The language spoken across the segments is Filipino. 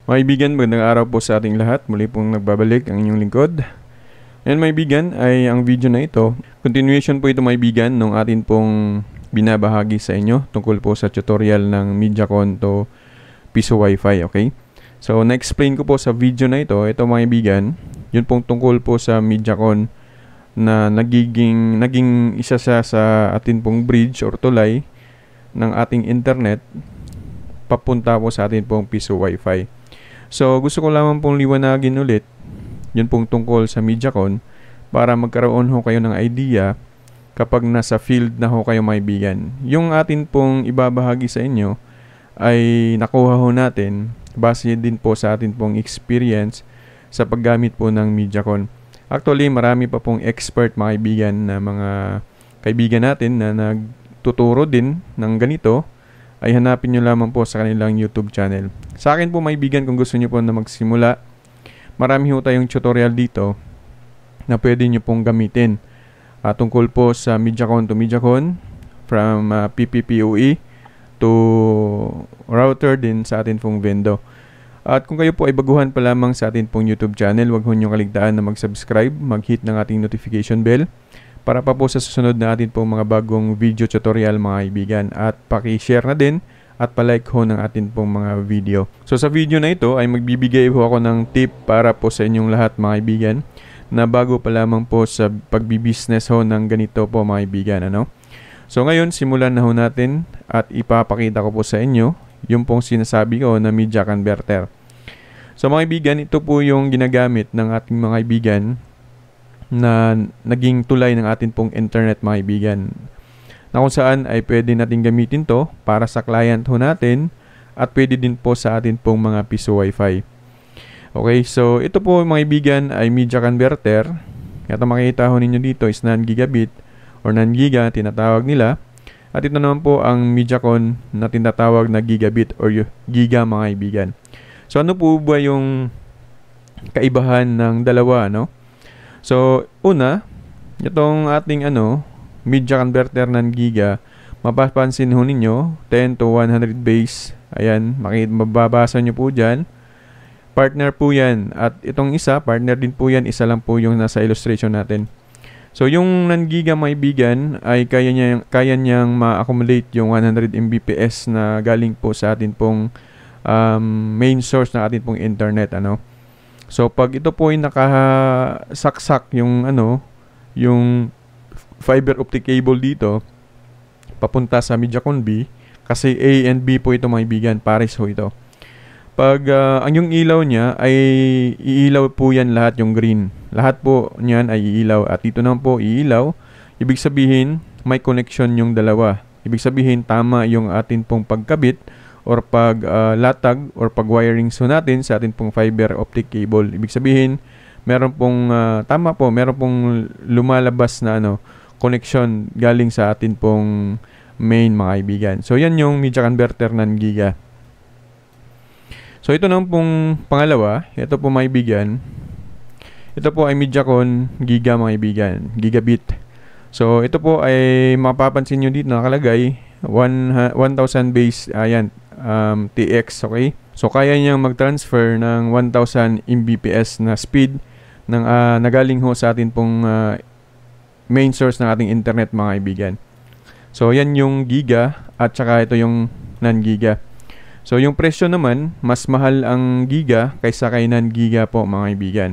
Mga kaibigan, magandang araw po sa ating lahat. Muli pong nagbabalik ang inyong lingkod. Ngayon mga kaibigan, ay ang video na ito, continuation po ito mga kaibigan nung atin pong binabahagi sa inyo tungkol po sa tutorial ng Mediacon to Piso Wi-Fi, okay? So, na-explain ko po sa video na ito mga kaibigan, yun pong tungkol po sa Mediacon na naging isa siya sa atin pong bridge or tulay ng ating internet papunta po sa atin pong Piso Wi-Fi. So, gusto ko lamang pong liwanagin ulit yun pong tungkol sa Mediacon para magkaroon ho kayo ng idea kapag nasa field na ho kayo mga kaibigan. Yung atin pong ibabahagi sa inyo ay nakuha ho natin base din po sa atin pong experience sa paggamit po ng Mediacon. Actually, marami pa pong expert mga kaibigan na mga kaibigan natin na nagtuturo din ng ganito, ay hanapin nyo lamang po sa kanilang YouTube channel. Sa akin po mga kaibigan, kung gusto nyo po na magsimula, marami ho tayong tutorial dito na pwede nyo pong gamitin. Tungkol po sa Mediacon to Mediacon, from PPPoE to router din sa atin pong Vendo. At kung kayo po ay baguhan pa lamang sa atin pong YouTube channel, huwag ho nyo kaligtaan na mag-subscribe, mag-hit ng ating notification bell para pa po sa susunod na atin pong mga bagong video tutorial mga kaibigan. At paki-share na din at palike ho ng atin pong mga video. So sa video na ito ay magbibigay ho ako ng tip para po sa inyong lahat mga kaibigan na bago pa lamang po sa pagbibusiness ho ng ganito po mga kaibigan. So ngayon simulan na ho natin at ipapakita ko po sa inyo yung pong sinasabi ko na media converter. So mga kaibigan, ito po yung ginagamit ng ating mga kaibigan na naging tulay ng atin pong internet mga kaibigan, na kung saan ay pwede natin gamitin to para sa client ho natin at pwede din po sa atin pong mga Piso Wi-Fi. Okay, so ito po mga kaibigan ay media converter. Ito makikita ho ninyo dito is non-gigabit or non-giga tinatawag nila. At ito naman po ang Mediacon na tinatawag na gigabit or giga mga kaibigan. So ano po ba yung kaibahan ng dalawa, So, una, itong ating media converter ng giga, mapapansin ho ninyo, 10 to 100 base. Ayan, mababasa nyo po dyan. Partner po yan. At itong isa, partner din po yan. Isa lang po yung nasa illustration natin. So, yung non-giga mga kaibigan ay kaya niyang ma-accumulate yung 100 Mbps na galing po sa atin pong main source ng atin pong internet, So pag ito po ay nakasaksak yung yung fiber optic cable dito papunta sa Mediacon B, kasi A and B po ito mga kaibigan, pares ho ito. Pag ang yung ilaw niya ay iilaw po yan lahat, yung green. Lahat po niyan ay iilaw at dito naman po iilaw. Ibig sabihin may connection yung dalawa. Ibig sabihin tama yung atin pong pagkabit or paglatag or pag-wiring so natin sa atin pong fiber optic cable. Ibig sabihin, meron pong meron pong lumalabas na connection galing sa atin pong main mga kaibigan. So yan yung media converter ng giga. So ito naman pong pangalawa, ito po mga kaibigan. Ito po ay Mediacon giga mga kaibigan, gigabit. So ito po ay mapapansin nyo dito nakalagay 1,000 base, ayan, TX, okay? So kaya niyang mag-transfer ng 1,000 Mbps na speed ng nagaling ho sa atin pong main source ng ating internet mga kaibigan. So yan yung giga at saka ito yung non-giga. So yung presyo naman, mas mahal ang giga kaysa kay non-giga po mga kaibigan.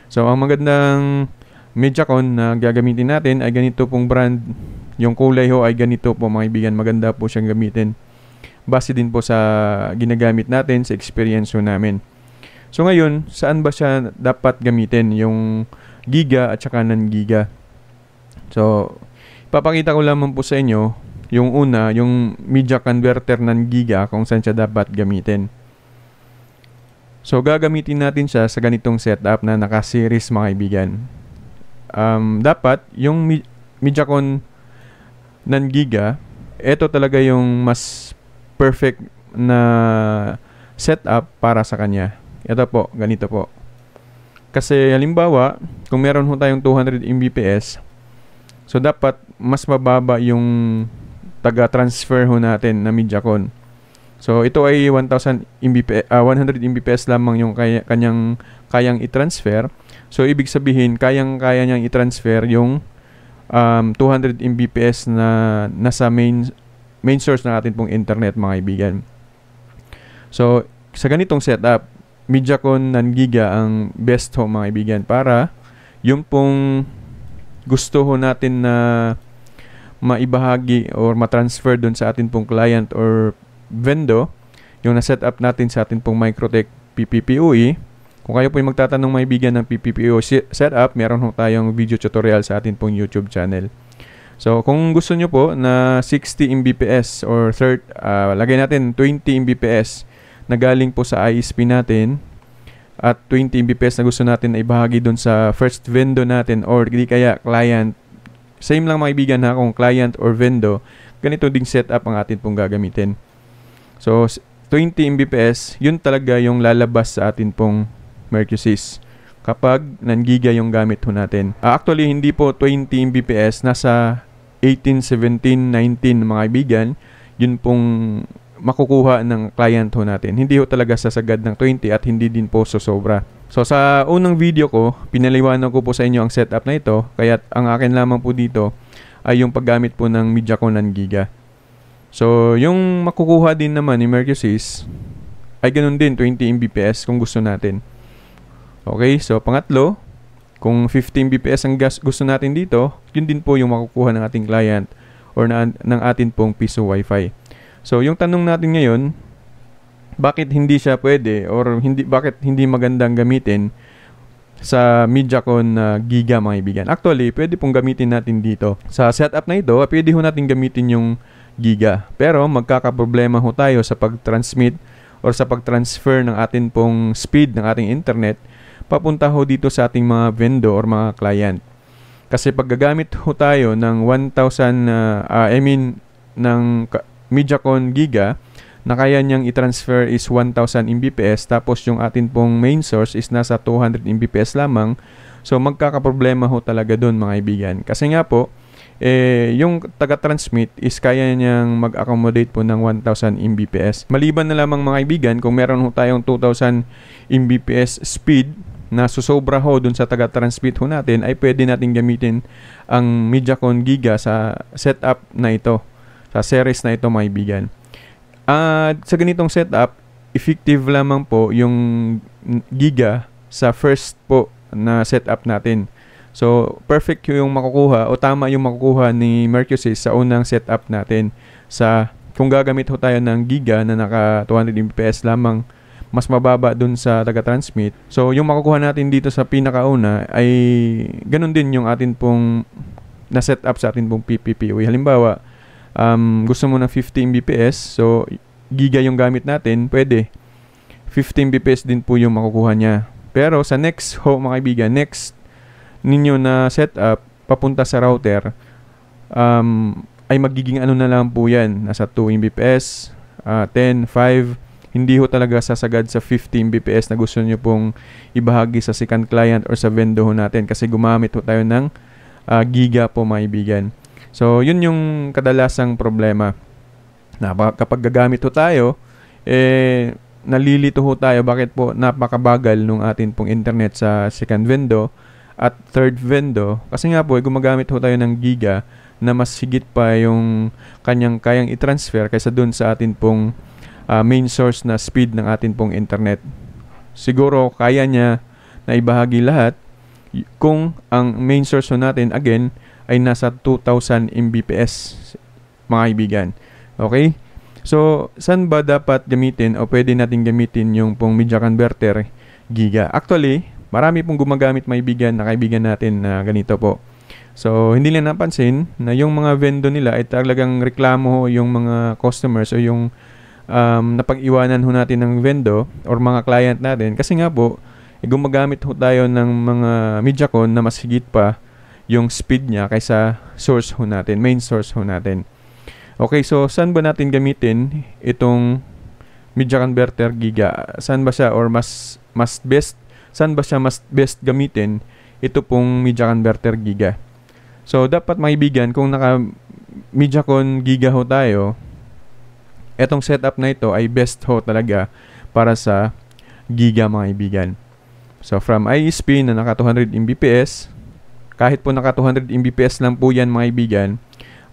So ang magandang Mediacon na gagamitin natin ay ganito pong brand. Yung kulay ho ay ganito po mga kaibigan. Maganda po siyang gamitin. Base din po sa ginagamit natin sa experience namin. So ngayon, saan ba siya dapat gamitin? Yung giga at saka non-giga. So, ipapakita ko lamang po sa inyo yung una, yung media converter ng giga kung saan siya dapat gamitin. So, gagamitin natin siya sa ganitong setup na naka-series mga kaibigan. Dapat yung Mediacon ng giga, ito talaga yung mas perfect na setup para sa kanya. Ito po, ganito po. Kasi halimbawa, kung meron ho tayong 200 Mbps, so dapat mas mababa yung taga-transfer ho natin na Mediacon. So ito ay 100 Mbps lamang yung kayang i-transfer. So ibig sabihin kayang-kaya niyang i-transfer yung 200 Mbps na nasa main source ng atin pong internet, mga kaibigan. So sa ganitong setup, Mediacom Nangiga ang best ho, mga kaibigan, para yung pong gusto ho natin na maibahagi or matransfer doon sa atin pong client or vendor, yung na-set up natin sa atin pong Microtech PPPoE. Kung kayo po yung magtatanong, mga kaibigan, ng PPPoE setup, meron ho tayong video tutorial sa atin pong YouTube channel. So kung gusto nyo po na 60 Mbps or lagay natin 20 Mbps na galing po sa ISP natin at 20 Mbps na gusto natin na ibahagi doon sa first vendor natin or di kaya client. Same lang, mga kaibigan, ha, kung client or vendor, ganito ding setup ang atin pong gagamitin. So 20 Mbps, yun talaga yung lalabas sa atin pong Mercusys kapag Nangiga yung gamit ho natin. Actually, hindi po 20 Mbps, nasa 18, 17, 19, mga kaibigan, yun pong makukuha ng client ho natin. Hindi ho talaga sasagad ng 20 at hindi din po sosobra. So sa unang video ko, pinaliwanag ko po sa inyo ang setup na ito, kaya ang akin lamang po dito ay yung paggamit po ng Mediacom Nangiga. So yung makukuha din naman ni Mercusys ay ganun din, 20 Mbps kung gusto natin. Okay, so pangatlo, kung 15 Mbps ang gusto natin dito, yun din po yung makukuha ng ating client or ng atin pong piso Wi-Fi. So yung tanong natin ngayon, bakit hindi siya pwede or bakit hindi magandang gamitin sa Mediacom Giga, mga kaibigan? Actually, pwede pong gamitin natin dito. Sa setup na ito, pwede ho natin gamitin yung Giga. Pero magkakaproblema ho tayo sa pag-transmit or sa pag-transfer ng atin pong speed ng ating internet papunta ho dito sa ating mga vendor or mga client. Kasi pag gagamit ho tayo ng 1,000, ng Mediacom Giga, na kaya niyang i-transfer is 1,000 Mbps, tapos yung atin pong main source is nasa 200 Mbps lamang. So magkakaproblema ho talaga doon, mga kaibigan. Kasi nga po, yung taga-transmit is kaya niyang mag-accommodate po ng 1,000 Mbps. Maliban na lamang, mga kaibigan, kung meron ho tayong 2,000 Mbps speed na susobra ho dun sa taga-transmit ho natin, ay pwede natin gamitin ang Mediacom Giga sa setup na ito, sa series na ito, mga kaibigan. Sa ganitong setup, effective lamang po yung Giga sa first po na setup natin. So perfect yung makukuha o tama yung makukuha ni Mercusys sa unang setup natin. Kung gagamit ho tayo ng Giga na naka 200 Mbps lamang, mas mababa dun sa taga-transmit. So yung makukuha natin dito sa pinakauna ay ganun din yung atin pong na-setup sa atin pong PPPoE. Halimbawa, gusto mo ng 50 Mbps, so Giga yung gamit natin, pwede 50 Mbps din po yung makukuha niya. Pero sa next mga kaibigan, next ninyo na setup papunta sa router, ay magiging ano na lang po yan, nasa 2 Mbps, 10, 5, hindi ho talaga sasagad sa 50 Mbps na gusto nyo pong ibahagi sa second client or sa vendor ho natin, kasi gumamit ho tayo ng Giga po, mga kaibigan. So yun yung kadalasang problema, na kapag gagamit ho tayo, nalilito ho tayo bakit po napakabagal nung atin pong internet sa second vendor at third vendor, kasi nga po gumagamit ho tayo ng Giga na mas higit pa yung kanyang kayang i-transfer kaysa dun sa atin pong main source na speed ng atin pong internet. Siguro kaya niya na ibahagi lahat kung ang main source natin again ay nasa 2,000 Mbps, mga kaibigan. Okay? So saan ba dapat gamitin o pwede natin gamitin yung pong media converter Giga? Actually, marami pong gumagamit, mga kaibigan natin na ganito po. So hindi nila napansin na yung mga vendor nila ay talagang reklamo yung mga customers o yung napag-iwanan ho natin ng vendor or mga client natin, kasi nga po gumagamit ho tayo ng mga Mediacom na mas higit pa yung speed niya kaysa source ho natin, main source ho natin. Okay, so saan ba natin gamitin itong media converter Giga? Saan ba siya or saan ba siya mas best gamitin ito pong media converter Giga? So dapat, mga kaibigan, kung naka Mediacom Giga ho tayo, Etong setup na ito ay best ho talaga para sa Giga mga kaibigan. So from ISP na naka 200 Mbps, kahit po naka 200 Mbps lang po yan mga kaibigan,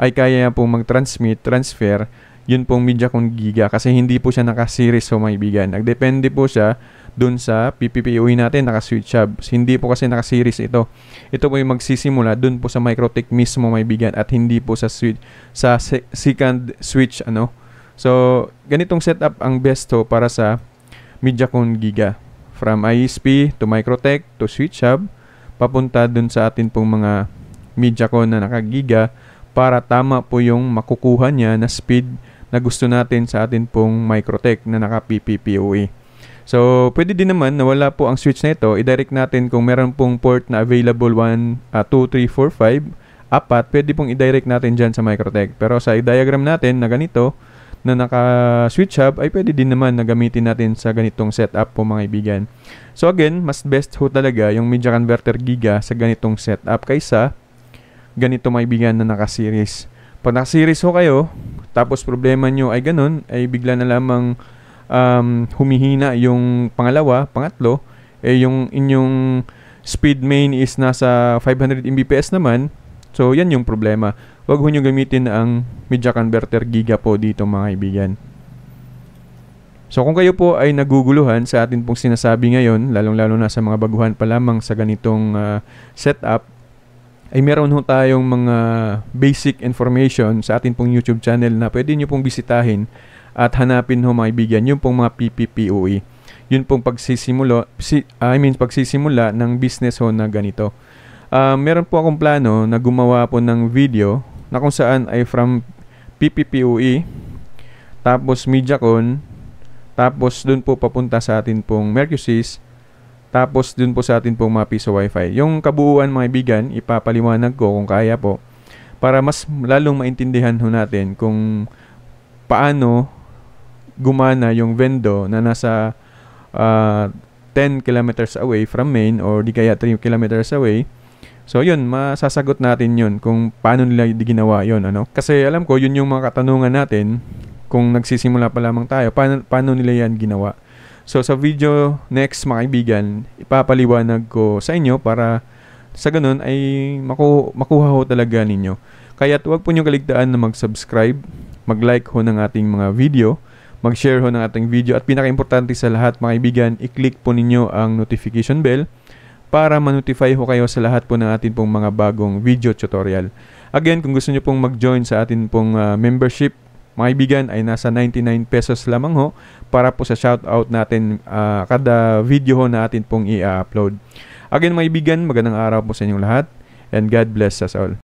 ay kaya po mag-transmit, transfer, yun pong MediaCon Giga kasi hindi po siya naka-series ho mga kaibigan. Nagdepende po siya dun sa PPPoE natin, naka-switch hub. Hindi po kasi naka-series ito. Ito po yung magsisimula dun po sa MikroTik mismo mga kaibigan at hindi po sa switch, sa second switch ano. So, ganitong setup ang best ho para sa MediaCon Giga. From ISP to MikroTik to switch hub, papunta dun sa atin pong mga MediaCon na naka-Giga para tama po yung makukuha niya na speed na gusto natin sa atin pong MikroTik na naka-PPPoE. So, pwede din naman na wala po ang switch na ito, i-direct natin kung meron pong port na available 1, 2, 3, 4, 5, apat, pwede pong i-direct natin dyan sa MikroTik. Pero sa i-diagram natin na ganito, na naka-switch hub, ay pwede din naman na gamitin natin sa ganitong setup po mga kaibigan. So again, mas best ho talaga yung Media Converter Giga sa ganitong setup kaysa ganito mga kaibigan na naka-series. Pag naka-series ho kayo, tapos problema nyo ay ganun, ay bigla na lamang humihina yung pangalawa, pangatlo, yung inyong speed main is nasa 500 Mbps naman. So, yan yung problema. Huwag ho nyo gamitin ang Media Converter Giga po dito mga kaibigan. So, kung kayo po ay naguguluhan sa atin pong sinasabi ngayon, lalong-lalo na sa mga baguhan pa lamang sa ganitong setup, ay meron ho tayong mga basic information sa atin pong YouTube channel na pwede nyo pong bisitahin at hanapin ho mga kaibigan yung pong mga PPPoE. Yun pong pagsisimula ng business ho na ganito. Meron po akong plano na gumawa po ng video na kung saan ay from PPPoE, tapos MediaCon, tapos dun po papunta sa atin pong Mercusys, tapos dun po sa atin pong mga piso Wi-Fi. Yung kabuuan mga kaibigan, ipapaliwanag ko kung kaya po para mas lalong maintindihan ho natin kung paano gumana yung Vendo na nasa 10 kilometers away from main or di kaya 3 kilometers away. So yun, masasagot natin yun kung paano nila ginawa yun, ano? Kasi alam ko yun yung mga katanungan natin kung nagsisimula pa lamang tayo, paano nila yan ginawa. So sa video next mga kaibigan, ipapaliwanag ko sa inyo para sa ganun ay makuha ho talaga ninyo. Kaya huwag po nyo kaligtaan na mag-subscribe, mag-like ho ng ating mga video, mag-share ho ng ating video, at pinaka-importante sa lahat mga kaibigan, i-click po ninyo ang notification bell para ma-notify ho kayo sa lahat po ng ating pong mga bagong video tutorial. Again, kung gusto nyo pong mag-join sa ating pong membership, mga kaibigan, ay nasa 99 pesos lamang ho para po sa shoutout natin kada video ho na atin pong i-upload. Again mga kaibigan, magandang araw po sa inyong lahat and God bless us all.